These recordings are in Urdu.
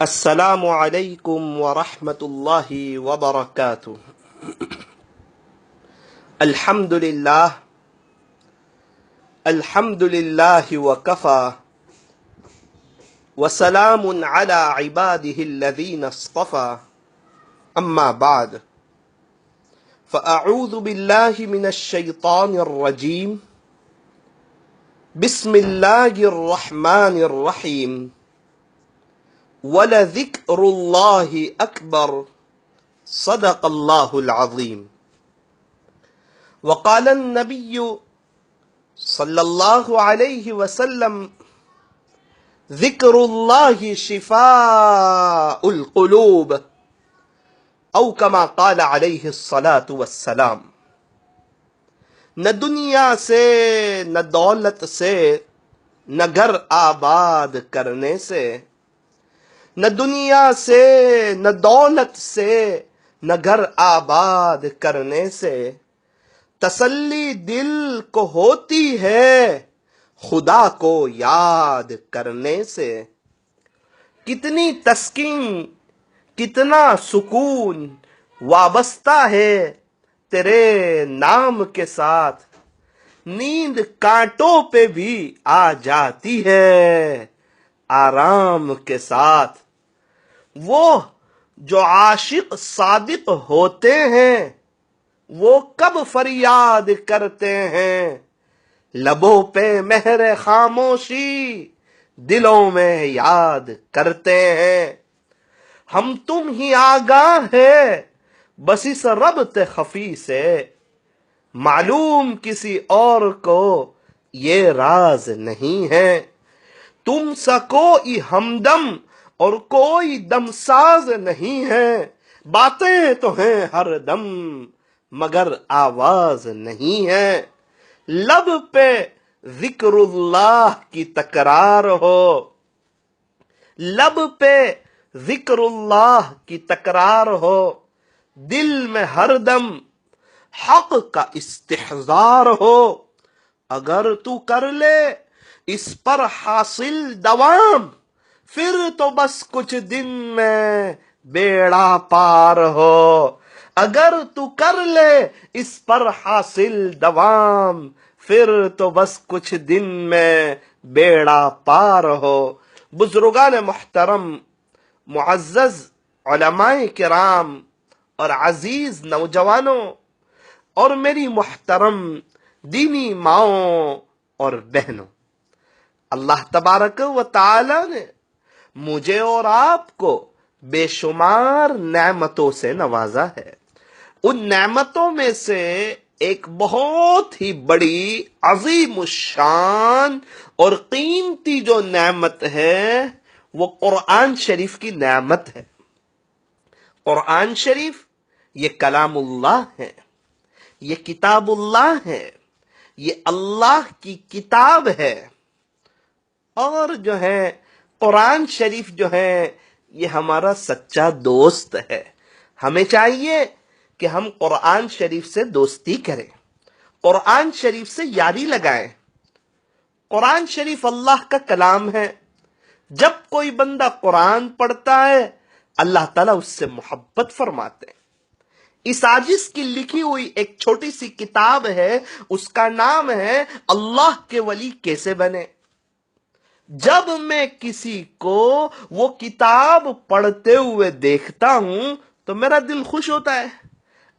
السلام علیکم ورحمۃ اللہ وبرکاتہ۔ الحمد للہ وکفی وسلام علی عبادہ الذین اصطفی، اما بعد فاعوذ باللہ من الشیطان الرجیم، بسم اللہ الرحمن الرحیم، وَلَذِكْرُ اللَّهِ أَكْبَرُ صدق اللہ العظیم۔ وقال النبی صلی اللہ علیہ وسلم، ذکر اللہ شفاء القلوب، او کما قال علیہ الصلاة والسلام۔ نہ دنیا سے، نہ دولت سے، نہ گھر آباد کرنے سے، نہ دنیا سے، نہ دولت سے، نہ گھر آباد کرنے سے تسلی دل کو ہوتی ہے خدا کو یاد کرنے سے۔ کتنی تسکین، کتنا سکون وابستہ ہے تیرے نام کے ساتھ، نیند کانٹوں پہ بھی آ جاتی ہے آرام کے ساتھ۔ وہ جو عاشق صادق ہوتے ہیں وہ کب فریاد کرتے ہیں، لبوں پہ مہر خاموشی دلوں میں یاد کرتے ہیں۔ ہم تم ہی آگاہ ہے بس اس ربط خفی سے، معلوم کسی اور کو یہ راز نہیں ہے۔ تم سا کوئی ہمدم اور کوئی دم ساز نہیں ہے، باتیں تو ہیں ہر دم مگر آواز نہیں ہے۔ لب پہ ذکر اللہ کی تکرار ہو، لب پہ ذکر اللہ کی تکرار ہو، دل میں ہر دم حق کا استحضار ہو۔ اگر تو کر لے اس پر حاصل دوام، پھر تو بس کچھ دن میں بیڑا پار ہو۔ اگر تو کر لے اس پر حاصل دوام، پھر تو بس کچھ دن میں بیڑا پار ہو۔ بزرگان محترم، معزز علماء کرام اور عزیز نوجوانوں اور میری محترم دینی ماؤں اور بہنوں، اللہ تبارک و تعالی نے مجھے اور آپ کو بے شمار نعمتوں سے نوازا ہے۔ ان نعمتوں میں سے ایک بہت ہی بڑی، عظیم الشان اور قیمتی جو نعمت ہے وہ قرآن شریف کی نعمت ہے۔ قرآن شریف یہ کلام اللہ ہے، یہ کتاب اللہ ہے، یہ اللہ کی کتاب ہے۔ اور جو ہے قرآن شریف جو ہے یہ ہمارا سچا دوست ہے۔ ہمیں چاہیے کہ ہم قرآن شریف سے دوستی کریں، قرآن شریف سے یاری لگائیں۔ قرآن شریف اللہ کا کلام ہے۔ جب کوئی بندہ قرآن پڑھتا ہے اللہ تعالیٰ اس سے محبت فرماتے ہیں۔ اس عاجز کی لکھی ہوئی ایک چھوٹی سی کتاب ہے، اس کا نام ہے اللہ کے ولی کیسے بنے۔ جب میں کسی کو وہ کتاب پڑھتے ہوئے دیکھتا ہوں تو میرا دل خوش ہوتا ہے۔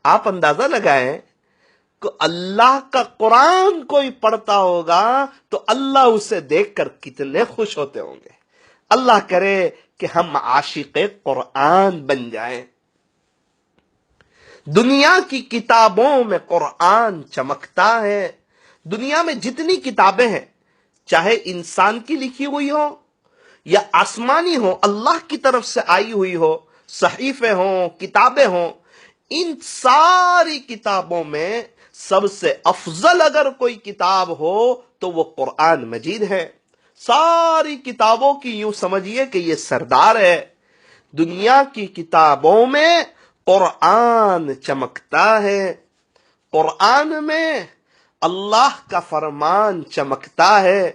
آپ اندازہ لگائیں کہ اللہ کا قرآن کوئی پڑھتا ہوگا تو اللہ اسے دیکھ کر کتنے خوش ہوتے ہوں گے۔ اللہ کرے کہ ہم عاشق قرآن بن جائیں۔ دنیا کی کتابوں میں قرآن چمکتا ہے۔ دنیا میں جتنی کتابیں ہیں، چاہے انسان کی لکھی ہوئی ہو یا آسمانی ہو، اللہ کی طرف سے آئی ہوئی ہو، صحیفے ہوں، کتابیں ہوں، ان ساری کتابوں میں سب سے افضل اگر کوئی کتاب ہو تو وہ قرآن مجید ہے۔ ساری کتابوں کی یوں سمجھیے کہ یہ سردار ہے۔ دنیا کی کتابوں میں قرآن چمکتا ہے، قرآن میں اللہ کا فرمان چمکتا ہے۔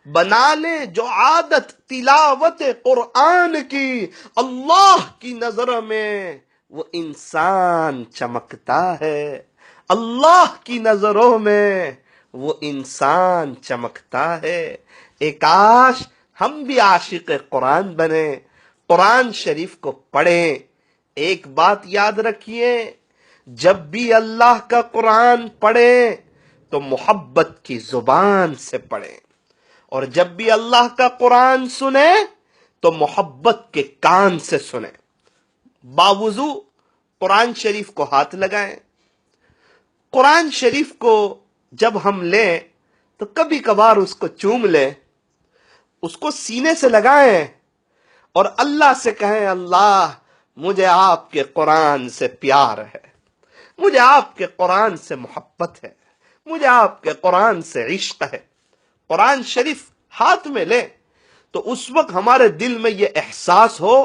بنا لے جو عادت تلاوت قرآن کی، اللہ کی نظر میں وہ انسان چمکتا ہے، اللہ کی نظروں میں وہ انسان چمکتا ہے۔ اے کاش ہم بھی عاشق قرآن بنے، قرآن شریف کو پڑھیں۔ ایک بات یاد رکھیے، جب بھی اللہ کا قرآن پڑھیں تو محبت کی زبان سے پڑھیں، اور جب بھی اللہ کا قرآن سنیں تو محبت کے کان سے سنیں۔ باوضو قرآن شریف کو ہاتھ لگائیں۔ قرآن شریف کو جب ہم لیں تو کبھی کبھار اس کو چوم لیں، اس کو سینے سے لگائیں اور اللہ سے کہیں، اللہ مجھے آپ کے قرآن سے پیار ہے، مجھے آپ کے قرآن سے محبت ہے، مجھے آپ کے قرآن سے عشق ہے۔ قرآن شریف ہاتھ میں لیں تو اس وقت ہمارے دل میں یہ احساس ہو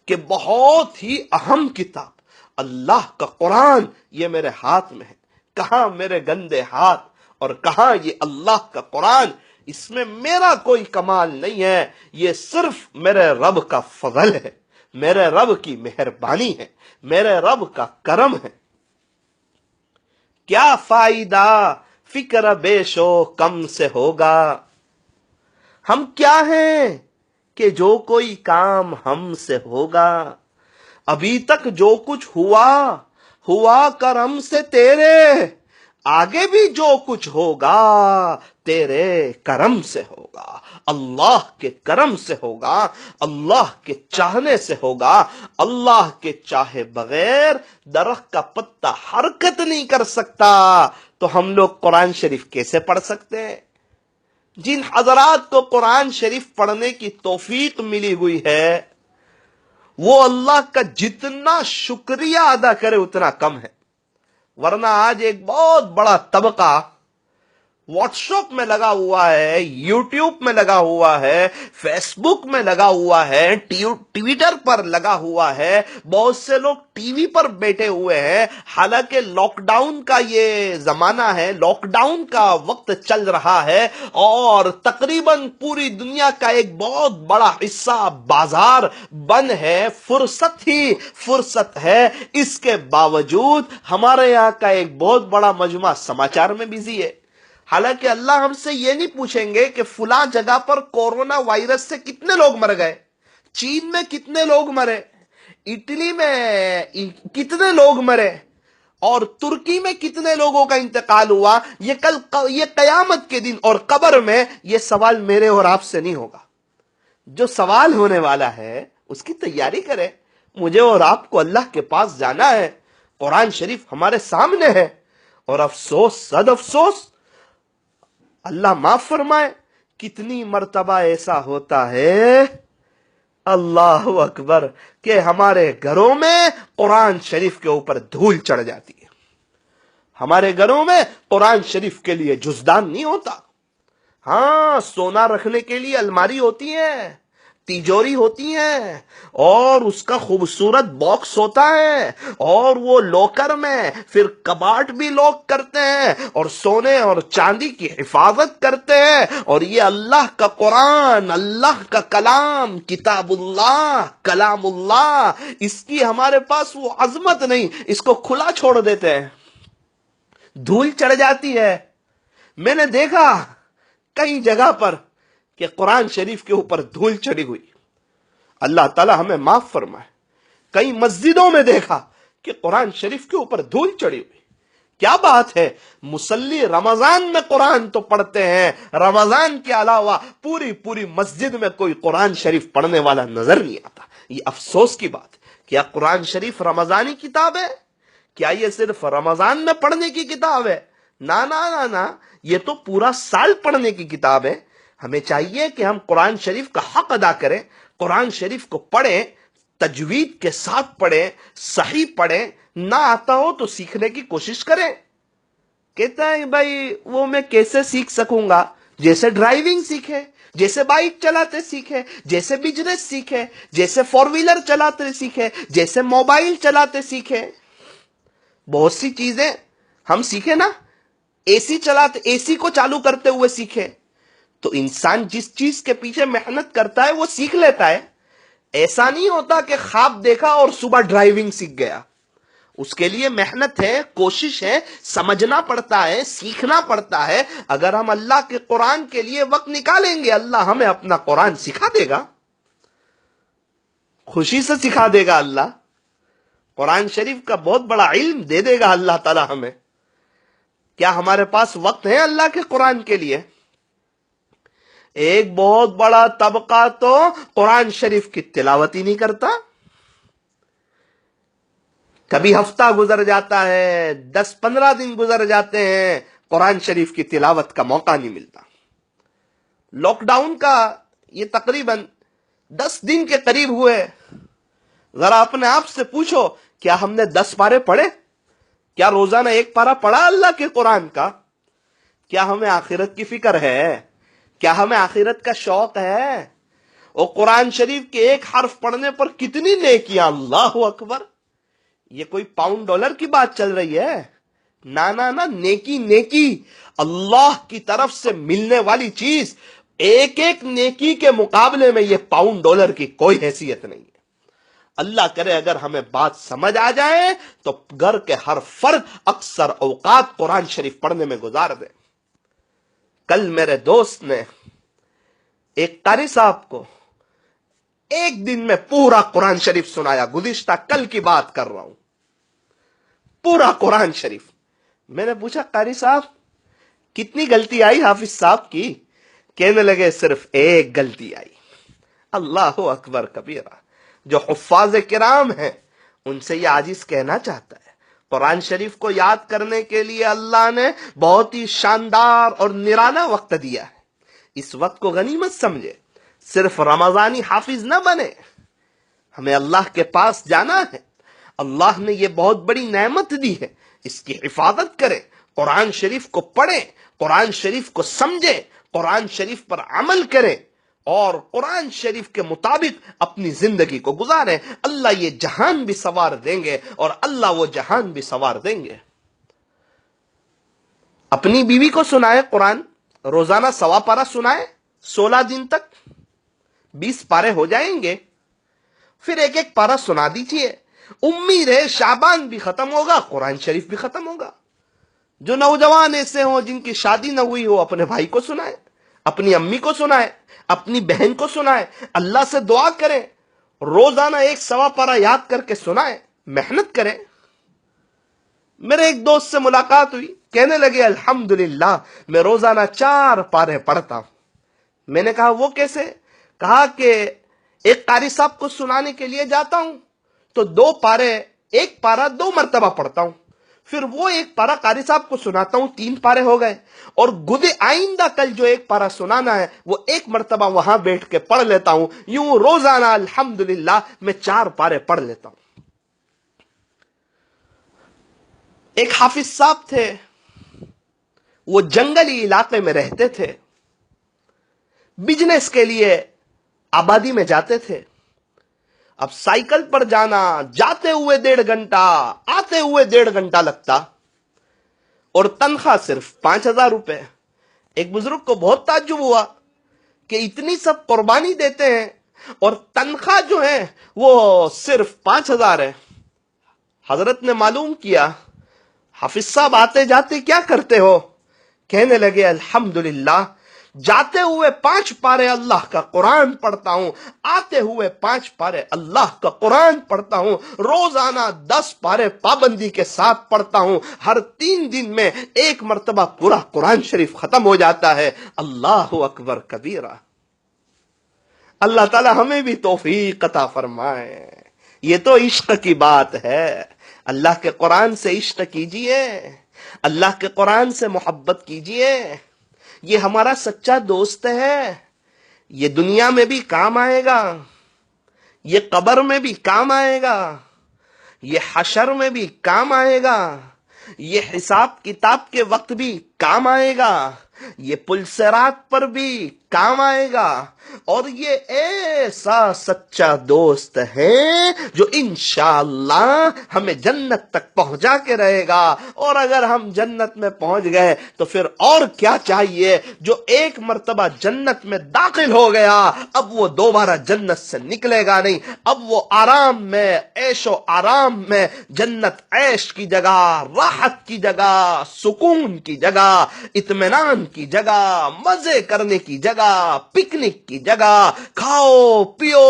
کہ بہت ہی اہم کتاب اللہ کا قرآن یہ میرے ہاتھ میں ہے، کہاں میرے گندے ہاتھ اور کہاں یہ اللہ کا قرآن، اس میں میرا کوئی کمال نہیں ہے، یہ صرف میرے رب کا فضل ہے، میرے رب کی مہربانی ہے، میرے رب کا کرم ہے۔ کیا فائدہ فکر بیش و کم سے ہوگا، ہم کیا ہیں کہ جو کوئی کام ہم سے ہوگا، ابھی تک جو کچھ ہوا کرم سے تیرے، آگے بھی جو کچھ ہوگا تیرے کرم سے ہوگا، اللہ کے کرم سے ہوگا، اللہ کے چاہنے سے ہوگا۔ اللہ کے چاہے بغیر درخت کا پتا حرکت نہیں کر سکتا، تو ہم لوگ قرآن شریف کیسے پڑھ سکتے ہیں؟ جن حضرات کو قرآن شریف پڑھنے کی توفیق ملی ہوئی ہے وہ اللہ کا جتنا شکریہ ادا کرے اتنا کم ہے، ورنہ آج ایک بہت بڑا طبقہ واٹس ایپ میں لگا ہوا ہے، یوٹیوب میں لگا ہوا ہے، فیس بک میں لگا ہوا ہے، ٹویٹر پر لگا ہوا ہے، بہت سے لوگ ٹی وی پر بیٹھے ہوئے ہیں، حالانکہ لاک ڈاؤن کا یہ زمانہ ہے، لاک ڈاؤن کا وقت چل رہا ہے اور تقریباً پوری دنیا کا ایک بہت بڑا حصہ بازار بند ہے، فرصت ہی فرصت ہے، اس کے باوجود ہمارے یہاں کا ایک بہت بڑا مجموعہ سماچار میں بزی ہے۔ حالانکہ اللہ ہم سے یہ نہیں پوچھیں گے کہ فلاں جگہ پر کورونا وائرس سے کتنے لوگ مر گئے، چین میں کتنے لوگ مرے، اٹلی میں کتنے لوگ مرے اور ترکی میں کتنے لوگوں کا انتقال ہوا۔ یہ قیامت کے دن اور قبر میں یہ سوال میرے اور آپ سے نہیں ہوگا۔ جو سوال ہونے والا ہے اس کی تیاری کرے۔ مجھے اور آپ کو اللہ کے پاس جانا ہے، قرآن شریف ہمارے سامنے ہے، اور افسوس صد افسوس، اللہ معاف فرمائے، کتنی مرتبہ ایسا ہوتا ہے، اللہ اکبر، کہ ہمارے گھروں میں قرآن شریف کے اوپر دھول چڑھ جاتی ہے، ہمارے گھروں میں قرآن شریف کے لیے جزدان نہیں ہوتا۔ ہاں، سونا رکھنے کے لیے الماری ہوتی ہے، تیجوری ہوتی ہے، اور اس کا خوبصورت باکس ہوتا ہے، اور وہ لوکر میں پھر کباٹ بھی لوک کرتے ہیں اور سونے اور چاندی کی حفاظت کرتے ہیں، اور یہ اللہ کا قرآن، اللہ کا کلام، کتاب اللہ، کلام اللہ، اس کی ہمارے پاس وہ عظمت نہیں، اس کو کھلا چھوڑ دیتے ہیں، دھول چڑھ جاتی ہے۔ میں نے دیکھا کئی جگہ پر کہ قرآن شریف کے اوپر دھول چڑھی ہوئی، اللہ تعالی ہمیں معاف فرمائے۔ کئی مسجدوں میں دیکھا کہ قرآن شریف کے اوپر دھول چڑھی ہوئی۔ کیا بات ہے، مصلی رمضان میں قرآن تو پڑھتے ہیں، رمضان کے علاوہ پوری مسجد میں کوئی قرآن شریف پڑھنے والا نظر نہیں آتا۔ یہ افسوس کی بات ہے۔ کیا قرآن شریف رمضانی کتاب ہے؟ کیا یہ صرف رمضان میں پڑھنے کی کتاب ہے؟ نا نا نا نا، یہ تو پورا سال پڑھنے کی کتاب ہے۔ ہمیں چاہیے کہ ہم قرآن شریف کا حق ادا کریں، قرآن شریف کو پڑھیں، تجوید کے ساتھ پڑھیں، صحیح پڑھیں، نہ آتا ہو تو سیکھنے کی کوشش کریں۔ کہتا ہے بھائی وہ میں کیسے سیکھ سکوں گا؟ جیسے ڈرائیونگ سیکھے، جیسے بائک چلاتے سیکھے، جیسے بزنس سیکھے، جیسے فور ویلر چلاتے سیکھے، جیسے موبائل چلاتے سیکھے، بہت سی چیزیں ہم سیکھیں نا، اے سی کو چالو کرتے ہوئے سیکھیں، تو انسان جس چیز کے پیچھے محنت کرتا ہے وہ سیکھ لیتا ہے. ایسا نہیں ہوتا کہ خواب دیکھا اور صبح ڈرائیونگ سیکھ گیا. اس کے لیے محنت ہے، کوشش ہے، سمجھنا پڑتا ہے، سیکھنا پڑتا ہے. اگر ہم اللہ کے قرآن کے لیے وقت نکالیں گے، اللہ ہمیں اپنا قرآن سکھا دے گا، خوشی سے سکھا دے گا. اللہ قرآن شریف کا بہت بڑا علم دے دے گا اللہ تعالی ہمیں. کیا ہمارے پاس وقت ہے اللہ کے قرآن کے لیے؟ ایک بہت بڑا طبقہ تو قرآن شریف کی تلاوت ہی نہیں کرتا. کبھی ہفتہ گزر جاتا ہے، 10-15 دن گزر جاتے ہیں، قرآن شریف کی تلاوت کا موقع نہیں ملتا. لاک ڈاؤن کا یہ تقریباً 10 دن کے قریب ہوئے. ذرا اپنے آپ سے پوچھو، کیا ہم نے 10 پارے پڑھے؟ کیا روزانہ 1 پارہ پڑھا اللہ کے قرآن کا؟ کیا ہمیں آخرت کی فکر ہے؟ کیا ہمیں آخرت کا شوق ہے؟ اور قرآن شریف کے 1 حرف پڑھنے پر کتنی نیکیاں! اللہ اکبر! یہ کوئی پاؤنڈ ڈالر کی بات چل رہی ہے؟ نہ، نیکی نیکی، اللہ کی طرف سے ملنے والی چیز. ایک نیکی کے مقابلے میں یہ پاؤنڈ ڈالر کی کوئی حیثیت نہیں ہے. اللہ کرے اگر ہمیں بات سمجھ آ جائے تو گھر کے ہر فرد اکثر اوقات قرآن شریف پڑھنے میں گزار دے. کل میرے دوست نے ایک قاری صاحب کو 1 دن میں پورا قرآن شریف سنایا. گزشتہ کل کی بات کر رہا ہوں، پورا قرآن شریف. میں نے پوچھا، قاری صاحب کتنی غلطی آئی حافظ صاحب کی؟ کہنے لگے صرف 1 غلطی آئی. اللہ اکبر کبیرہ. جو حفاظ کرام ہیں ان سے یہ عاجز کہنا چاہتا ہے، قرآن شریف کو یاد کرنے کے لیے اللہ نے بہت ہی شاندار اور نرالا وقت دیا ہے. اس وقت کو غنیمت سمجھے. صرف رمضانی حافظ نہ بنے، ہمیں اللہ کے پاس جانا ہے. اللہ نے یہ بہت بڑی نعمت دی ہے، اس کی حفاظت کریں. قرآن شریف کو پڑھیں، قرآن شریف کو سمجھیں، قرآن شریف پر عمل کریں اور قرآن شریف کے مطابق اپنی زندگی کو گزاریں. اللہ یہ جہان بھی سنوار دیں گے اور اللہ وہ جہان بھی سنوار دیں گے. اپنی بیوی کو سنائے قرآن، روزانہ 1.25 پارہ سنائے، 16 دن تک 20 پارے ہو جائیں گے. پھر 1 پارہ سنا دیجیے. امید ہے شعبان بھی ختم ہوگا، قرآن شریف بھی ختم ہوگا. جو نوجوان ایسے ہوں جن کی شادی نہ ہوئی ہو، اپنے بھائی کو سنائے، اپنی امی کو سنائے، اپنی بہن کو سنائے. اللہ سے دعا کریں، روزانہ 1.25 پارہ یاد کر کے سنائے، محنت کریں. میرے ایک دوست سے ملاقات ہوئی، کہنے لگے الحمدللہ میں روزانہ 4 پارے پڑھتا ہوں. میں نے کہا وہ کیسے؟ کہا کہ ایک قاری صاحب کو سنانے کے لیے جاتا ہوں تو 2 پارے، 1 پارہ 2 مرتبہ پڑھتا ہوں، پھر وہ 1 پارہ قاری صاحب کو سناتا ہوں، 3 پارے ہو گئے. اور آئندہ کل جو 1 پارہ سنانا ہے وہ 1 مرتبہ وہاں بیٹھ کے پڑھ لیتا ہوں. یوں روزانہ الحمدللہ میں 4 پارے پڑھ لیتا ہوں. ایک حافظ صاحب تھے، وہ جنگلی علاقے میں رہتے تھے، بزنس کے لیے آبادی میں جاتے تھے. اب سائیکل پر جانا، جاتے ہوئے 1.5 گھنٹہ، آتے ہوئے 1.5 گھنٹہ لگتا، اور تنخواہ صرف 5,000 روپے. ایک بزرگ کو بہت تعجب ہوا کہ اتنی سب قربانی دیتے ہیں اور تنخواہ جو ہے وہ صرف 5,000 ہے. حضرت نے معلوم کیا، حافظ صاحب آتے جاتے کیا کرتے ہو؟ کہنے لگے الحمدللہ جاتے ہوئے 5 پارے اللہ کا قرآن پڑھتا ہوں، آتے ہوئے 5 پارے اللہ کا قرآن پڑھتا ہوں، روزانہ 10 پارے پابندی کے ساتھ پڑھتا ہوں، ہر 3 دن میں 1 مرتبہ پورا قرآن شریف ختم ہو جاتا ہے. اللہ اکبر کبیرہ. اللہ تعالی ہمیں بھی توفیق عطا فرمائے. یہ تو عشق کی بات ہے. اللہ کے قرآن سے عشق کیجئے، اللہ کے قرآن سے محبت کیجئے. یہ ہمارا سچا دوست ہے. یہ دنیا میں بھی کام آئے گا، یہ قبر میں بھی کام آئے گا، یہ حشر میں بھی کام آئے گا، یہ حساب کتاب کے وقت بھی کام آئے گا، یہ پل صراط پر بھی کام آئے گا، اور یہ ایسا سچا دوست ہے جو انشاءاللہ ہمیں جنت تک پہنچا کے رہے گا۔ اور اگر ہم جنت میں پہنچ گئے تو پھر اور کیا چاہیے؟ جو ایک مرتبہ جنت میں داخل ہو گیا اب وہ دوبارہ جنت سے نکلے گا نہیں، اب وہ آرام میں، عیش و آرام میں، جنت عیش کی جگہ، راحت کی جگہ، سکون کی جگہ، اطمینان کی جگہ، مزے کرنے کی جگہ، پکنک کی جگہ، کھاؤ پیو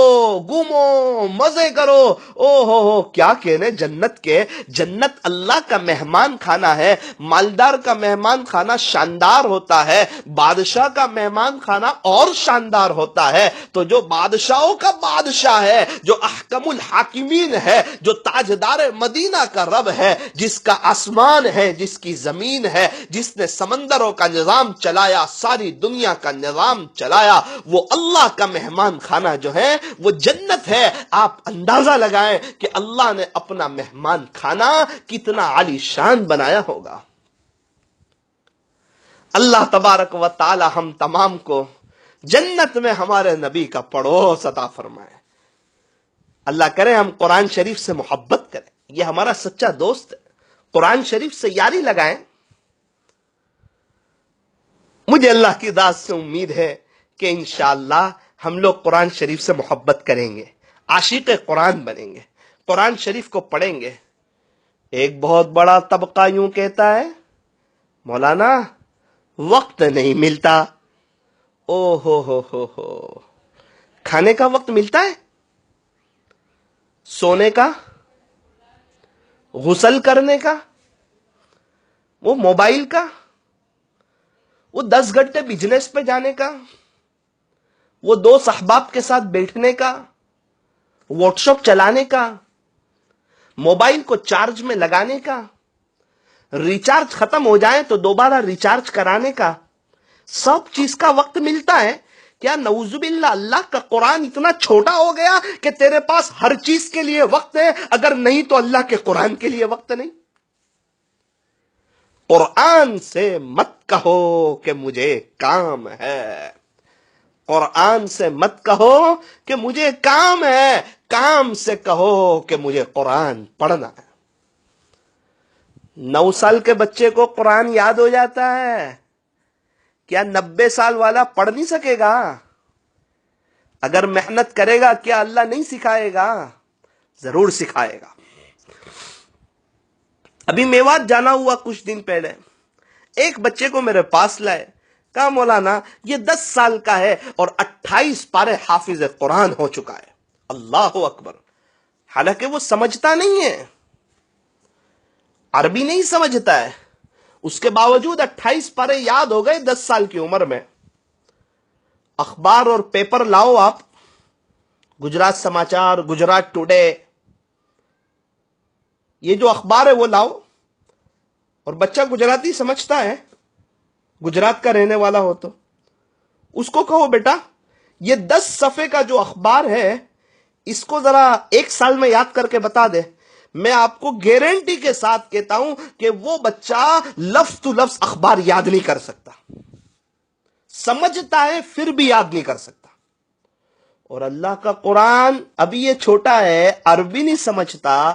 گھومو مزے کرو۔ او ہو کیا کہنے جنت کے، جنت اللہ کا مہمان خانہ ہے۔ مالدار کا مہمان خانہ شاندار ہوتا ہے، بادشاہ کا مہمان خانہ اور شاندار ہوتا ہے۔ تو جو بادشاہوں کا بادشاہ ہے، جو احکم الحاکمین ہے، جو تاجدار مدینہ کا رب ہے، جس کا آسمان ہے، جس کی زمین ہے، جس نے سمندروں کا نظام چلایا، ساری دنیا کا نظام چلایا، وہ اللہ کا مہمان خانہ جو ہے وہ جنت ہے۔ آپ اندازہ لگائیں کہ اللہ نے اپنا مہمان خانہ کتنا عالی شان بنایا ہوگا۔ اللہ تبارک و تعالی ہم تمام کو جنت میں ہمارے نبی کا پڑوس عطا فرمائے۔ اللہ کرے ہم قرآن شریف سے محبت کریں، یہ ہمارا سچا دوست ہے۔ قرآن شریف سے یاری لگائیں۔ مجھے اللہ کی ذات سے امید ہے کہ انشاءاللہ ہم لوگ قرآن شریف سے محبت کریں گے، عاشق قرآن بنیں گے، قرآن شریف کو پڑھیں گے۔ ایک بہت بڑا طبقہ یوں کہتا ہے مولانا وقت نہیں ملتا۔ او ہو کھانے کا وقت ملتا ہے، سونے کا، غسل کرنے کا، وہ موبائل کا، وہ 10 گھنٹے بزنس پہ جانے کا، وہ 2 احباب کے ساتھ بیٹھنے کا، واٹس ایپ چلانے کا، موبائل کو چارج میں لگانے کا، ریچارج ختم ہو جائے تو دوبارہ ریچارج کرانے کا، سب چیز کا وقت ملتا ہے کیا؟ نعوذ باللہ، اللہ کا قرآن اتنا چھوٹا ہو گیا کہ تیرے پاس ہر چیز کے لیے وقت ہے، اگر نہیں تو اللہ کے قرآن کے لیے وقت نہیں۔ قرآن سے مت کہو کہ مجھے کام ہے، قرآن سے مت کہو کہ مجھے کام ہے، کام سے کہو کہ مجھے قرآن پڑھنا ہے۔ 9 سال کے بچے کو قرآن یاد ہو جاتا ہے، کیا 90 سال والا پڑھ نہیں سکے گا؟ اگر محنت کرے گا کیا اللہ نہیں سکھائے گا؟ ضرور سکھائے گا۔ ابھی میوات جانا ہوا کچھ دن پہلے، ایک بچے کو میرے پاس لائے، کہا مولانا یہ 10 سال کا ہے اور 28 پارے حافظ قرآن ہو چکا ہے۔ اللہ اکبر! حالانکہ وہ سمجھتا نہیں ہے، عربی نہیں سمجھتا ہے، اس کے باوجود 28 پارے یاد ہو گئے 10 سال کی عمر میں۔ اخبار اور پیپر لاؤ آپ، گجرات سماچار، گجرات ٹوڈے، یہ جو اخبار ہے وہ لاؤ، اور بچہ گجراتی سمجھتا ہے، گجرات کا رہنے والا ہو تو اس کو کہو بیٹا یہ 10 صفحے کا جو اخبار ہے اس کو ذرا 1 سال میں یاد کر کے بتا دے، میں آپ کو گارنٹی کے ساتھ کہتا ہوں کہ وہ بچہ لفظ تو لفظ اخبار یاد نہیں کر سکتا، سمجھتا ہے پھر بھی یاد نہیں کر سکتا۔ اور اللہ کا قرآن ابھی یہ چھوٹا ہے، عربی نہیں سمجھتا،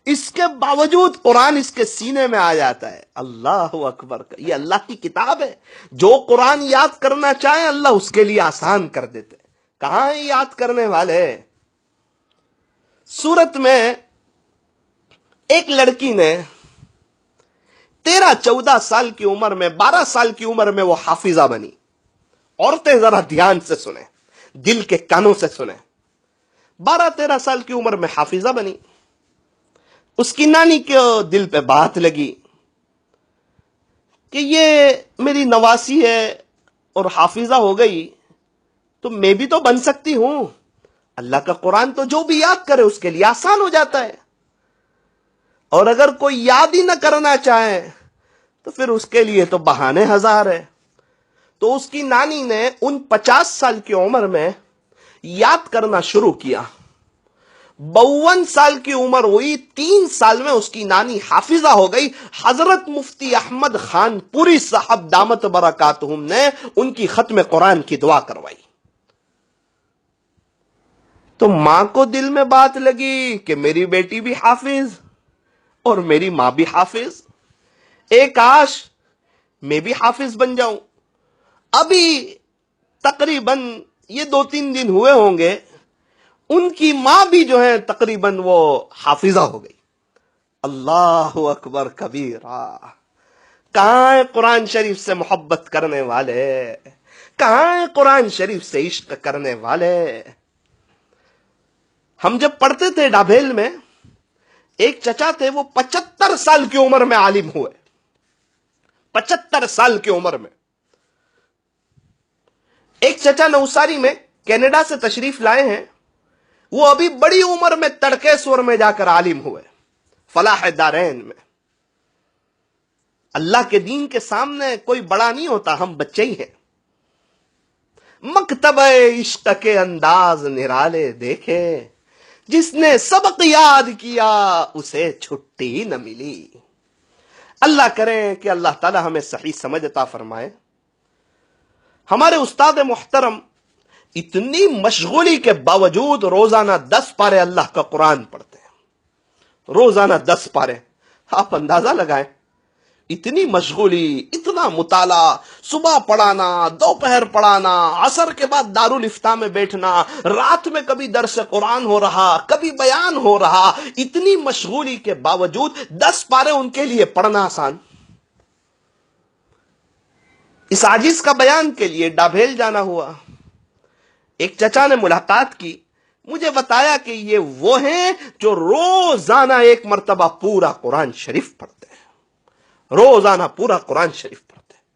اس کے باوجود قرآن اس کے سینے میں آ جاتا ہے۔ اللہ اکبر! یہ اللہ کی کتاب ہے، جو قرآن یاد کرنا چاہے اللہ اس کے لیے آسان کر دیتے۔ کہاں ہیں یاد کرنے والے؟ سورت میں ایک لڑکی نے 13-14 سال کی عمر میں، 12 سال کی عمر میں وہ حافظہ بنی۔ عورتیں ذرا دھیان سے سنیں، دل کے کانوں سے سنیں، 12-13 سال کی عمر میں حافظہ بنی۔ اس کی نانی کے دل پہ بات لگی کہ یہ میری نواسی ہے اور حافظہ ہو گئی تو میں بھی تو بن سکتی ہوں۔ اللہ کا قرآن تو جو بھی یاد کرے اس کے لیے آسان ہو جاتا ہے، اور اگر کوئی یاد ہی نہ کرنا چاہے تو پھر اس کے لیے تو بہانے ہزار ہے۔ تو اس کی نانی نے ان 50 سال کی عمر میں یاد کرنا شروع کیا۔ 52 سال کی عمر ہوئی، 3 سال میں اس کی نانی حافظہ ہو گئی۔ حضرت مفتی احمد خان پوری صاحب دامت برکاتہم نے ان کی ختم قرآن کی دعا کروائی۔ تو ماں کو دل میں بات لگی کہ میری بیٹی بھی حافظ اور میری ماں بھی حافظ، ایک کاش میں بھی حافظ بن جاؤں۔ ابھی تقریباً یہ 2-3 دن ہوئے ہوں گے، ان کی ماں بھی جو ہے تقریباً وہ حافظہ ہو گئی۔ اللہ اکبر کبیرہ! کہاں ہے قرآن شریف سے محبت کرنے والے؟ کہاں ہے قرآن شریف سے عشق کرنے والے؟ ہم جب پڑھتے تھے ڈابھیل میں، ایک چچا تھے، وہ 75 سال کی عمر میں عالم ہوئے۔ 75 سال کی عمر میں۔ ایک چچا نوساری میں کینیڈا سے تشریف لائے ہیں، وہ ابھی بڑی عمر میں تڑکے سور میں جا کر عالم ہوئے، فلاح دارین میں۔ اللہ کے دین کے سامنے کوئی بڑا نہیں ہوتا، ہم بچے ہی ہیں۔ مکتب عشق کے انداز نرالے دیکھے، جس نے سبق یاد کیا اسے چھٹی نہ ملی۔ اللہ کریں کہ اللہ تعالی ہمیں صحیح سمجھ عطا فرمائے۔ ہمارے استاد محترم اتنی مشغولی کے باوجود روزانہ 10 پارے اللہ کا قرآن پڑھتے ہیں، روزانہ 10 پارے۔ آپ اندازہ لگائیں، اتنی مشغولی، اتنا مطالعہ، صبح پڑھانا، دوپہر پڑھانا، عصر کے بعد دارالفتاء میں بیٹھنا، رات میں کبھی درس قرآن ہو رہا، کبھی بیان ہو رہا، اتنی مشغولی کے باوجود 10 پارے ان کے لیے پڑھنا آسان۔ اس عاجز کا بیان کے لیے ڈابھیل جانا ہوا۔ ایک چچا نے ملاقات کی، مجھے بتایا کہ یہ وہ ہیں جو روزانہ 1 مرتبہ پورا قرآن شریف پڑھتے ہیں، روزانہ پورا قرآن شریف پڑھتے ہیں۔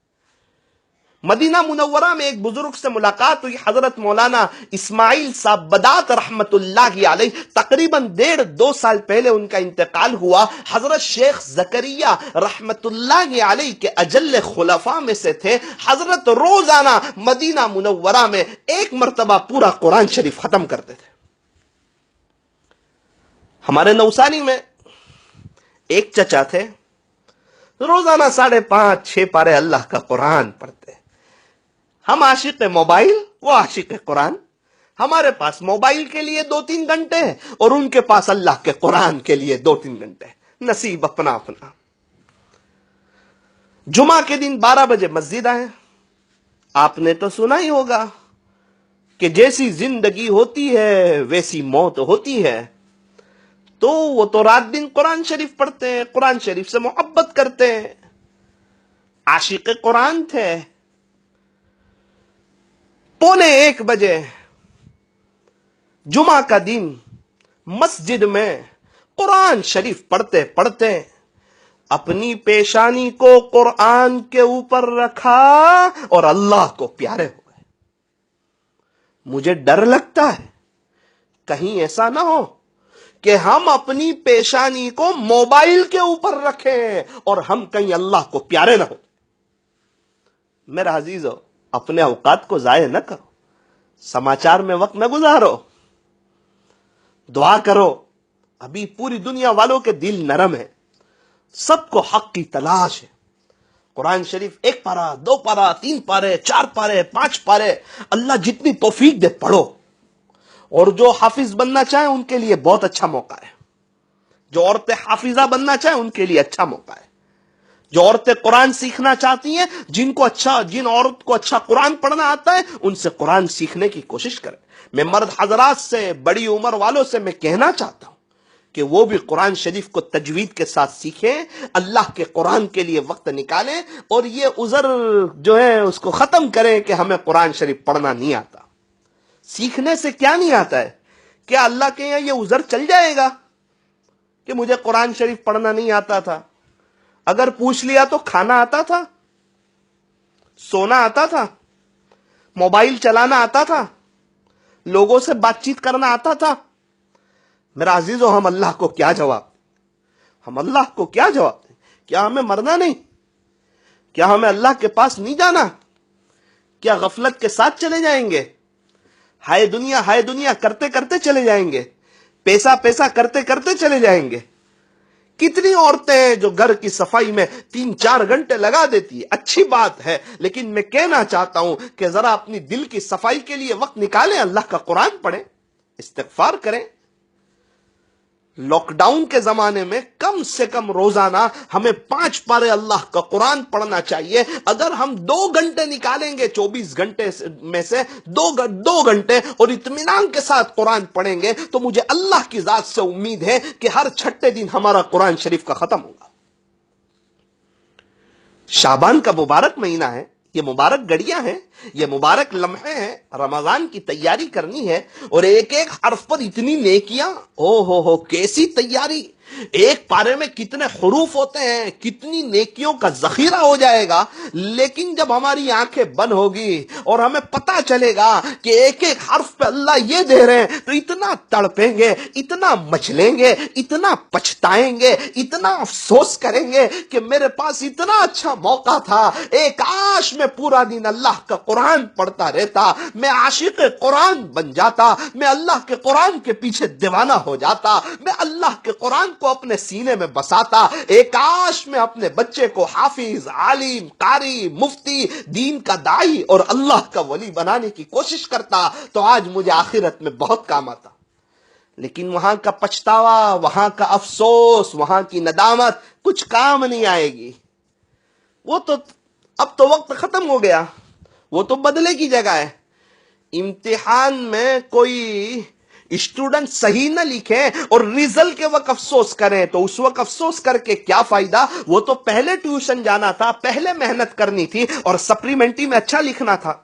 مدینہ منورہ میں ایک بزرگ سے ملاقات ہوئی، حضرت مولانا اسماعیل صاحب بدات رحمت اللہ علیہ، تقریباً 1.5-2 سال پہلے ان کا انتقال ہوا۔ حضرت شیخ زکریا رحمت اللہ علیہ کے اجل خلفاء میں سے تھے۔ حضرت روزانہ مدینہ منورہ میں 1 مرتبہ پورا قرآن شریف ختم کرتے تھے۔ ہمارے نوسانی میں ایک چچا تھے، روزانہ 5.5-6 پارے اللہ کا قرآن پڑھتے۔ ہم عاشق موبائل، وہ عاشق قرآن۔ ہمارے پاس موبائل کے لیے 2-3 گھنٹے اور ان کے پاس اللہ کے قرآن کے لیے 2-3 گھنٹے، نصیب اپنا اپنا۔ جمعہ کے دن 12 بجے مسجد آئے۔ آپ نے تو سنا ہی ہوگا کہ جیسی زندگی ہوتی ہے ویسی موت ہوتی ہے، تو وہ تو رات دن قرآن شریف پڑھتے ہیں، قرآن شریف سے محبت کرتے ہیں، عاشق قرآن تھے۔ 1:45 بجے جمعہ کا دن مسجد میں قرآن شریف پڑھتے پڑھتے اپنی پیشانی کو قرآن کے اوپر رکھا اور اللہ کو پیارے ہو گئے۔ مجھے ڈر لگتا ہے کہیں ایسا نہ ہو کہ ہم اپنی پیشانی کو موبائل کے اوپر رکھیں اور ہم کہیں اللہ کو پیارے نہ ہو۔ میرا عزیزو، اپنے اوقات کو ضائع نہ کرو، سماچار میں وقت نہ گزارو، دعا کرو۔ ابھی پوری دنیا والوں کے دل نرم ہیں، سب کو حق کی تلاش ہے۔ قرآن شریف 1 پارہ، 2 پارہ، 3 پارے، 4 پارے، 5 پارے، اللہ جتنی توفیق دے پڑھو۔ اور جو حافظ بننا چاہیں ان کے لیے بہت اچھا موقع ہے، جو عورتیں حافظہ بننا چاہیں ان کے لیے اچھا موقع ہے، جو عورتیں قرآن سیکھنا چاہتی ہیں، جن عورت کو اچھا قرآن پڑھنا آتا ہے، ان سے قرآن سیکھنے کی کوشش کریں۔ میں مرد حضرات سے، بڑی عمر والوں سے میں کہنا چاہتا ہوں کہ وہ بھی قرآن شریف کو تجوید کے ساتھ سیکھیں، اللہ کے قرآن کے لیے وقت نکالیں، اور یہ عذر جو ہے اس کو ختم کریں کہ ہمیں قرآن شریف پڑھنا نہیں آتا۔ سیکھنے سے کیا نہیں آتا ہے؟ کیا اللہ کے یہاں یہ عذر چل جائے گا کہ مجھے قرآن شریف پڑھنا نہیں آتا تھا؟ اگر پوچھ لیا تو کھانا آتا تھا، سونا آتا تھا، موبائل چلانا آتا تھا، لوگوں سے بات چیت کرنا آتا تھا؟ میرا عزیزو، ہم اللہ کو کیا جواب دیں؟ ہم اللہ کو کیا جواب دیں؟ کیا ہمیں مرنا نہیں؟ کیا ہمیں اللہ کے پاس نہیں جانا؟ کیا غفلت کے ساتھ چلے جائیں گے؟ ہائے دنیا کرتے کرتے چلے جائیں گے؟ پیسہ پیسہ کرتے کرتے چلے جائیں گے. کتنی عورتیں ہیں جو گھر کی صفائی میں 3-4 گھنٹے لگا دیتی ہے, اچھی بات ہے, لیکن میں کہنا چاہتا ہوں کہ ذرا اپنی دل کی صفائی کے لیے وقت نکالیں, اللہ کا قرآن پڑھیں, استغفار کریں. لاک ڈاؤن کے زمانے میں کم سے کم روزانہ ہمیں 5 پارے اللہ کا قرآن پڑھنا چاہیے. اگر ہم 2 گھنٹے نکالیں گے 24 گھنٹے میں سے 2 گھنٹے اور اطمینان کے ساتھ قرآن پڑھیں گے تو مجھے اللہ کی ذات سے امید ہے کہ ہر چھٹے دن ہمارا قرآن شریف کا ختم ہوگا. شعبان کا مبارک مہینہ ہے, یہ مبارک گھڑیاں ہیں, یہ مبارک لمحے ہیں, رمضان کی تیاری کرنی ہے, اور ایک ایک حرف پر اتنی نیکیاں, ہو کیسی تیاری. ایک پارے میں کتنے حروف ہوتے ہیں, کتنی نیکیوں کا ذخیرہ ہو جائے گا. لیکن جب ہماری آنکھیں بند ہوگی اور ہمیں پتا چلے گا کہ ایک ایک حرف پہ اللہ یہ دے رہے ہیں, تو اتنا تڑپیں گے, اتنا مچلیں گے, اتنا پچھتائیں گے, اتنا افسوس کریں گے کہ میرے پاس اتنا اچھا موقع تھا, ایک کاش میں پورا دن اللہ کا قرآن پڑھتا رہتا, میں عاشق قرآن بن جاتا, میں اللہ کے قرآن کے پیچھے دیوانہ ہو جاتا, میں اللہ کے قرآن کو اپنے سینے میں بساتا. ایک کاش میں اپنے بچے کو حافظ, عالم, قاری, مفتی, دین کا داعی اور اللہ کا ولی بنانے کی کوشش کرتا, تو آج مجھے آخرت میں بہت کام آتا. لیکن وہاں کا پچھتاوا, وہاں کا افسوس, وہاں کی ندامت کچھ کام نہیں آئے گی. وہ تو اب تو وقت ختم ہو گیا, وہ تو بدلے کی جگہ ہے. امتحان میں کوئی اسٹوڈنٹ صحیح نہ لکھیں اور ریزلٹ کے وقت افسوس کریں تو اس وقت افسوس کر کے کیا فائدہ. وہ تو پہلے ٹیوشن جانا تھا, پہلے محنت کرنی تھی اور سپلیمنٹری میں اچھا لکھنا تھا.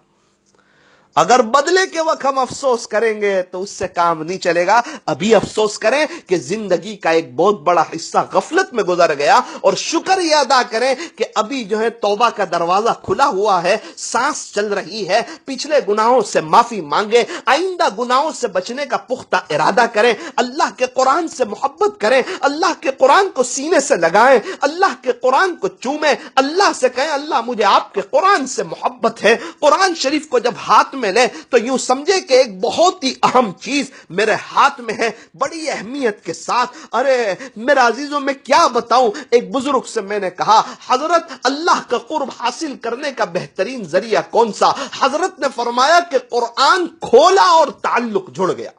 اگر بدلے کے وقت ہم افسوس کریں گے تو اس سے کام نہیں چلے گا. ابھی افسوس کریں کہ زندگی کا ایک بہت بڑا حصہ غفلت میں گزر گیا, اور شکر یہ ادا کریں کہ ابھی جو ہے توبہ کا دروازہ کھلا ہوا ہے, سانس چل رہی ہے. پچھلے گناہوں سے معافی مانگیں, آئندہ گناہوں سے بچنے کا پختہ ارادہ کریں, اللہ کے قرآن سے محبت کریں, اللہ کے قرآن کو سینے سے لگائیں, اللہ کے قرآن کو چومیں, اللہ سے کہیں اللہ مجھے آپ کے قرآن سے محبت ہے. قرآن شریف کو جب ہاتھ میں لے تو یوں سمجھے کہ ایک بہت ہی اہم چیز میرے ہاتھ میں ہے, بڑی اہمیت کے ساتھ. ارے میرے عزیزوں میں کیا بتاؤں, ایک بزرگ سے میں نے کہا حضرت اللہ کا قرب حاصل کرنے کا بہترین ذریعہ کون سا؟ حضرت نے فرمایا کہ قرآن کھولا اور تعلق جڑ گیا.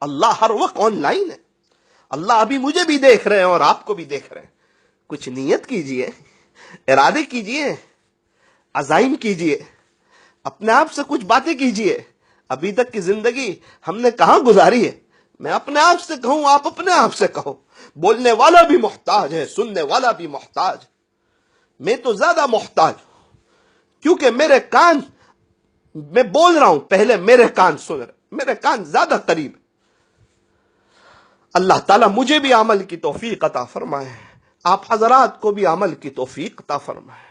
اللہ ہر وقت آن لائن ہے, اللہ ابھی مجھے بھی دیکھ رہے ہیں اور آپ کو بھی دیکھ رہے ہیں. کچھ نیت کیجئے, ارادے کیجئے, عزائم کیجئے, اپنے آپ سے کچھ باتیں کیجئے. ابھی تک کی زندگی ہم نے کہاں گزاری ہے؟ میں اپنے آپ سے کہوں, آپ اپنے آپ سے کہو. بولنے والا بھی محتاج ہے, سننے والا بھی محتاج. میں تو زیادہ محتاج ہوں کیونکہ میرے کان, میں بول رہا ہوں پہلے میرے کان سن رہے, میرے کان زیادہ قریب. اللہ تعالیٰ مجھے بھی عمل کی توفیق عطا فرمائے, آپ حضرات کو بھی عمل کی توفیق عطا فرمائے.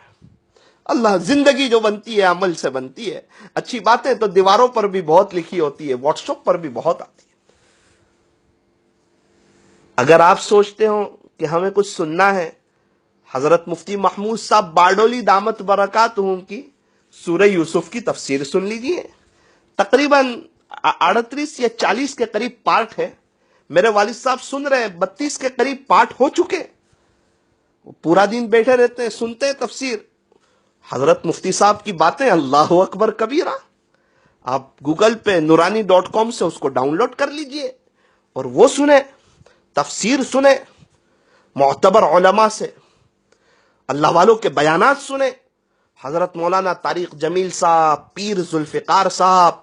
اللہ, زندگی جو بنتی ہے عمل سے بنتی ہے. اچھی باتیں تو دیواروں پر بھی بہت لکھی ہوتی ہے, واٹس ایپ پر بھی بہت آتی ہے. اگر آپ سوچتے ہو کہ ہمیں کچھ سننا ہے, حضرت مفتی محمود صاحب باڈولی دامت برکاتہم کی سورہ یوسف کی تفسیر سن لیجئے. تقریباً 38 یا 40 کے قریب پارٹ ہے. میرے والد صاحب سن رہے ہیں, 32 کے قریب پارٹ ہو چکے. وہ پورا دن بیٹھے رہتے ہیں, سنتے ہیں تفسیر. حضرت مفتی صاحب کی باتیں اللہ اکبر کبیرہ. آپ گوگل پہ nurani.com سے اس کو ڈاؤن لوڈ کر لیجئے اور وہ سنیں, تفسیر سنیں, معتبر علماء سے اللہ والوں کے بیانات سنیں. حضرت مولانا طارق جمیل صاحب, پیر ذوالفقار صاحب,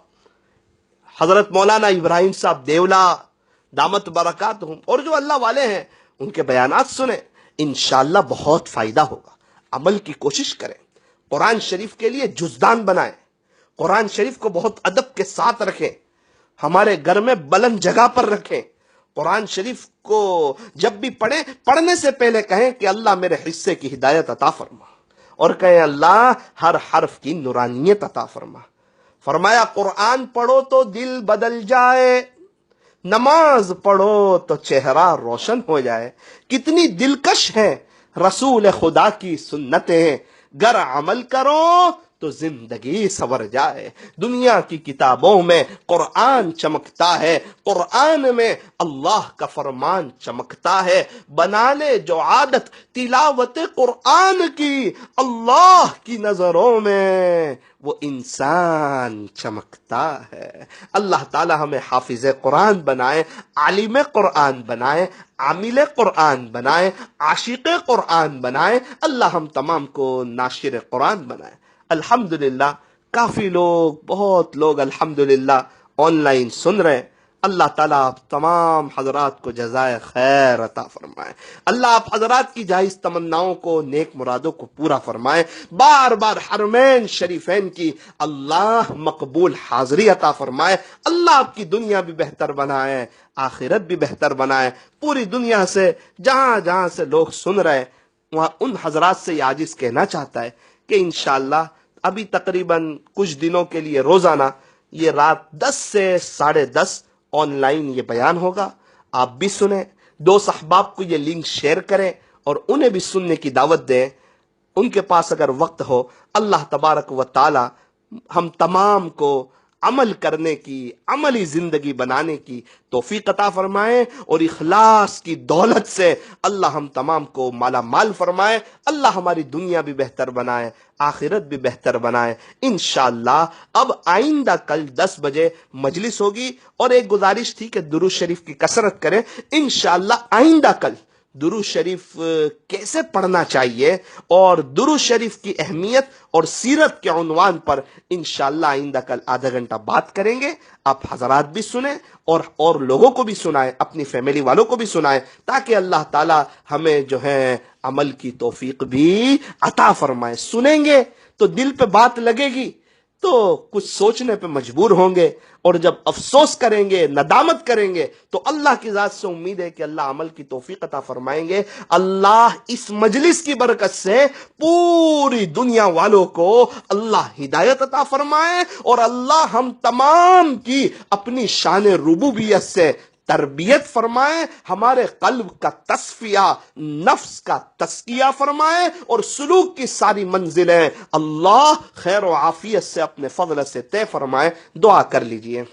حضرت مولانا ابراہیم صاحب دیولا دامت برکاتہم, اور جو اللہ والے ہیں ان کے بیانات سنیں. انشاءاللہ بہت فائدہ ہوگا. عمل کی کوشش کریں. قرآن شریف کے لیے جزدان بنائیں, قرآن شریف کو بہت ادب کے ساتھ رکھیں, ہمارے گھر میں بلند جگہ پر رکھیں. قرآن شریف کو جب بھی پڑھیں, پڑھنے سے پہلے کہیں کہ اللہ میرے حصے کی ہدایت عطا فرما, اور کہیں اللہ ہر حرف کی نورانیت عطا فرما. فرمایا قرآن پڑھو تو دل بدل جائے, نماز پڑھو تو چہرہ روشن ہو جائے. کتنی دلکش ہیں رسول خدا کی سنتیں, گر عمل کرو تو زندگی سنور جائے۔ دنیا کی کتابوں میں قرآن چمکتا ہے، قرآن میں اللہ کا فرمان چمکتا ہے۔ بنا لے جو عادت تلاوت قرآن کی، اللہ کی نظروں میں وہ انسان چمکتا ہے۔ اللہ تعالی ہمیں حافظ قرآن بنائے، عالم قرآن بنائے، عامل قرآن بنائے، عاشق قرآن بنائے۔ اللہ ہم تمام کو ناشر قرآن بنائے۔ الحمدللہ کافی لوگ، بہت لوگ الحمدللہ آن لائن سن رہے ہیں۔ اللہ تعالیٰ آپ تمام حضرات کو جزائے خیر عطا فرمائے۔ اللہ آپ حضرات کی جائز تمناؤں کو، نیک مرادوں کو پورا فرمائے۔ بار بار حرمین شریفین کی اللہ مقبول حاضری عطا فرمائے۔ اللہ آپ کی دنیا بھی بہتر بنائے، آخرت بھی بہتر بنائے۔ پوری دنیا سے جہاں جہاں سے لوگ سن رہے، وہاں ان حضرات سے یہ عاجز کہنا چاہتا ہے کہ انشاءاللہ ابھی تقریباً کچھ دنوں کے لیے روزانہ یہ رات 10 سے 10:30 آن لائن یہ بیان ہوگا۔ آپ بھی سنیں، دوست احباب کو یہ لنک شیئر کریں اور انہیں بھی سننے کی دعوت دیں۔ ان کے پاس اگر وقت ہو، اللہ تبارک و تعالی ہم تمام کو عمل کرنے کی، عملی زندگی بنانے کی توفیق عطا فرمائے، اور اخلاص کی دولت سے اللہ ہم تمام کو مالا مال فرمائے۔ اللہ ہماری دنیا بھی بہتر بنائے، آخرت بھی بہتر بنائے۔ انشاءاللہ اب آئندہ کل 10 بجے مجلس ہوگی، اور ایک گزارش تھی کہ درود شریف کی کثرت کریں۔ انشاءاللہ آئندہ کل درود شریف کیسے پڑھنا چاہیے اور درود شریف کی اہمیت اور سیرت کے عنوان پر انشاءاللہ آئندہ کل آدھا گھنٹہ بات کریں گے۔ آپ حضرات بھی سنیں اور لوگوں کو بھی سنائیں، اپنی فیملی والوں کو بھی سنائیں، تاکہ اللہ تعالی ہمیں جو ہے عمل کی توفیق بھی عطا فرمائے۔ سنیں گے تو دل پہ بات لگے گی تو کچھ سوچنے پہ مجبور ہوں گے، اور جب افسوس کریں گے، ندامت کریں گے، تو اللہ کی ذات سے امید ہے کہ اللہ عمل کی توفیق عطا فرمائیں گے۔ اللہ اس مجلس کی برکت سے پوری دنیا والوں کو اللہ ہدایت عطا فرمائے، اور اللہ ہم تمام کی اپنی شان ربوبیت سے تربیت فرمائے، ہمارے قلب کا تصفیہ، نفس کا تزکیہ فرمائے، اور سلوک کی ساری منزلیں اللہ خیر و عافیت سے اپنے فضل سے طے فرمائے۔ دعا کر لیجئے۔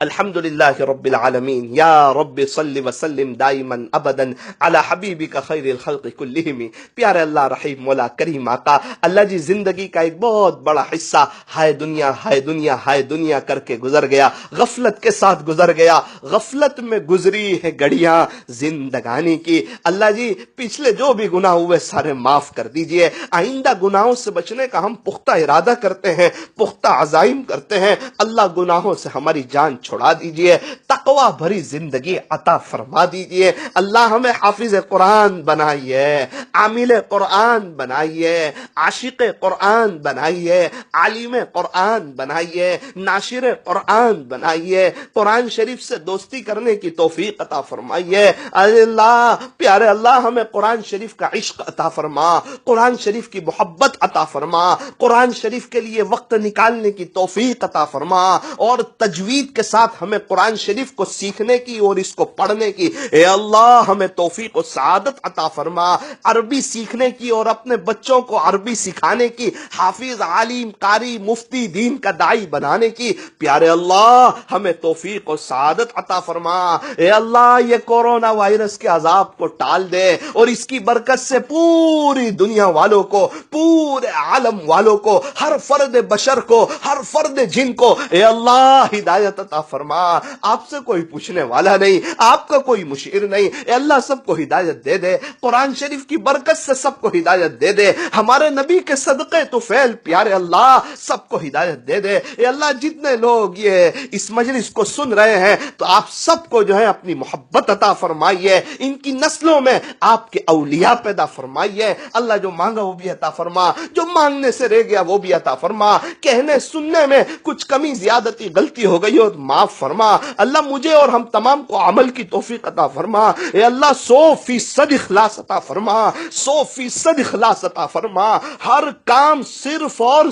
الحمدللہ رب العالمین، یا رب صل وسلم دائما ابدا علی حبیبک خیر الخلق کلہم۔ پیارے اللہ، رحیم مولا، کریم آقا، اللہ جی زندگی کا ایک بہت بڑا حصہ ہائے دنیا ہائے دنیا ہائے دنیا کر کے گزر گیا، غفلت کے ساتھ گزر گیا۔ غفلت میں گزری ہے گھڑیاں زندگانی کی۔ اللہ جی پچھلے جو بھی گناہ ہوئے سارے معاف کر دیجئے۔ آئندہ گناہوں سے بچنے کا ہم پختہ ارادہ کرتے ہیں، پختہ عزائم کرتے ہیں۔ اللہ گناہوں سے ہماری جان چھڑا دیجئے، تقوی بھری زندگی عطا فرما دیجئے۔ اللہ ہمیں حافظ قرآن بنائیے، عامل قرآن بنائیے، عاشق قرآن بنائیے، عالم قرآن بنائیے، ناشر قرآن بنائیے۔ قرآن شریف سے دوستی کرنے کی توفیق عطا فرمائیے۔ اللہ پیارے اللہ، ہمیں قرآن شریف کا عشق عطا فرما، قرآن شریف کی محبت عطا فرما، قرآن شریف کے لیے وقت نکالنے کی توفیق عطا فرما، اور تجوید کے ساتھ ہمیں قرآن شریف کو سیکھنے کی اور اس کو پڑھنے کی اے اللہ ہمیں توفیق و سعادت عطا فرما، عربی سیکھنے کی اور اپنے بچوں کو عربی سکھانے کی، حافظ، عالم، قاری، مفتی، دین کا داعی بنانے کی پیارے اللہ ہمیں توفیق و سعادت عطا فرما۔ اے اللہ یہ کورونا وائرس کے عذاب کو ٹال دے، اور اس کی برکت سے پوری دنیا والوں کو، پورے عالم والوں کو، ہر فرد بشر کو، ہر فرد جن کو اے اللہ ہدایت عطا فرما۔ آپ سے کوئی پوچھنے والا نہیں، آپ کا کوئی مشیر نہیں، اے اللہ سب کو ہدایت دے دے، قرآن شریف کی برکت سے سب کو ہدایت دے دے، ہمارے نبی کے صدقے تو فعل پیارے اللہ سب کو ہدایت دے دے۔ اے اللہ جتنے لوگ یہ اس مجلس کو سن رہے ہیں تو آپ سب کو جو ہے اپنی محبت عطا فرمائیے، ان کی نسلوں میں آپ کے اولیاء پیدا فرمائیے۔ اللہ جو مانگا وہ بھی عطا فرما، جو مانگنے سے رہ گیا وہ بھی عطا فرما۔ کہنے سننے میں کچھ کمی زیادتی غلطی ہو گئی ہو معاف فرما اللہ، مجھے اور ہم تمام کو عمل کی توفیق عطا فرما اے اللہ، 100% اخلاص عطا فرما، 100% اخلاص عطا فرما، ہر کام صرف اور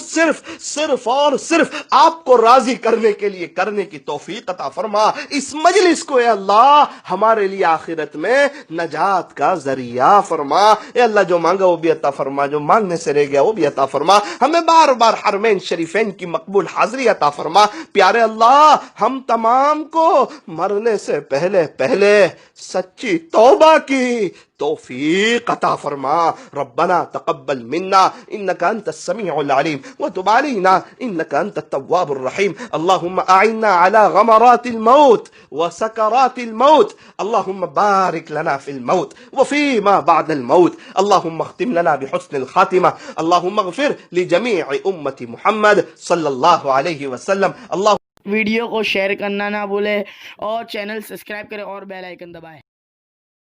صرف آپ کو راضی کرنے کے لیے کرنے کی توفیق عطا فرما، اس مجلس کو اے اللہ ہمارے لیے آخرت میں نجات کا ذریعہ فرما، اے اللہ جو مانگا وہ بھی عطا فرما، جو مانگنے سے رہ گیا وہ بھی عطا فرما، ہمیں بار بار حرمین شریفین کی مقبول حاضری عطا فرما، پیارے اللہ ہم تمام کو مرنے سے پہلے سچی توبہ کی توفیق عطا فرما، ربنا تقبل منا انك انت السميع العليم وتب علينا انك انت التواب الرحيم، اللهم اعنا على غمرات الموت وسكرات الموت، اللهم بارك لنا في الموت وفيما بعد الموت، اللهم اختم لنا بحسن الخاتمة، اللهم اغفر لجميع امة محمد صلی اللہ علیہ وسلم، اللہ ویڈیو کو شیئر کرنا نہ بھولے اور چینل سبسکرائب کریں اور بیل آئیکن دبائیں۔